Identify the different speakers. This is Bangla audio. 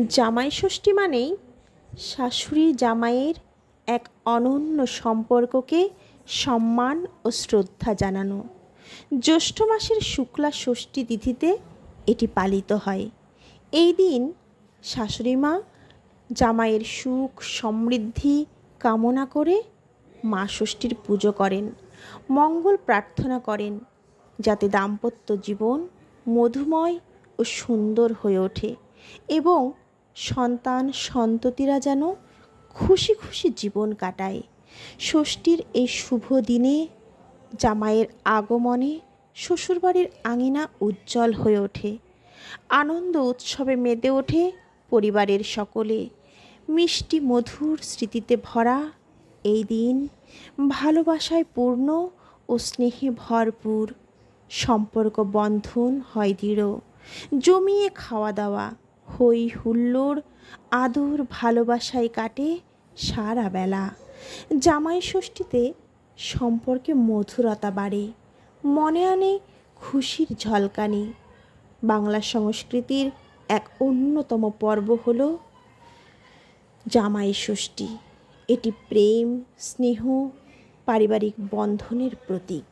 Speaker 1: জামাই ষষ্ঠী মানেই শাশুড়ি জামাইয়ের এক অনন্য সম্পর্ককে সম্মান ও শ্রদ্ধা জানানো। জ্যৈষ্ঠ মাসের শুক্লা ষষ্ঠী তিথিতে এটি পালিত হয়। এই দিন শাশুড়ি মা জামাইয়ের সুখ সমৃদ্ধি কামনা করে মা ষষ্ঠীর পুজো করেন, মঙ্গল প্রার্থনা করেন যাতে দাম্পত্য জীবন মধুময় ও সুন্দর হয়ে ওঠে এবং সন্তান সন্ততিরা যেন খুশি খুশি জীবন কাটায়। ষষ্ঠীর এই শুভ দিনে জামাইয়ের আগমনে শ্বশুরবাড়ির আঙিনা উজ্জ্বল হয়ে ওঠে, আনন্দ উৎসবে মেতে ওঠে পরিবারের সকলে। মিষ্টি মধুর স্মৃতিতে ভরা এই দিন ভালোবাসায় পূর্ণ ও স্নেহে ভরপুর। সম্পর্ক বন্ধন হয় দৃঢ়, জমিয়ে খাওয়া দাওয়া, হই হুল্লোড়, আদর ভালোবাসায় কাটে সারা বেলা। জামাই ষষ্ঠীতে সম্পর্কে মধুরতা বাড়ে, মনে আনে খুশির ঝলকানি। বাংলা সংস্কৃতির এক অন্যতম পর্ব হলো জামাই ষষ্ঠী। এটি প্রেম, স্নেহ, পারিবারিক বন্ধনের প্রতীক।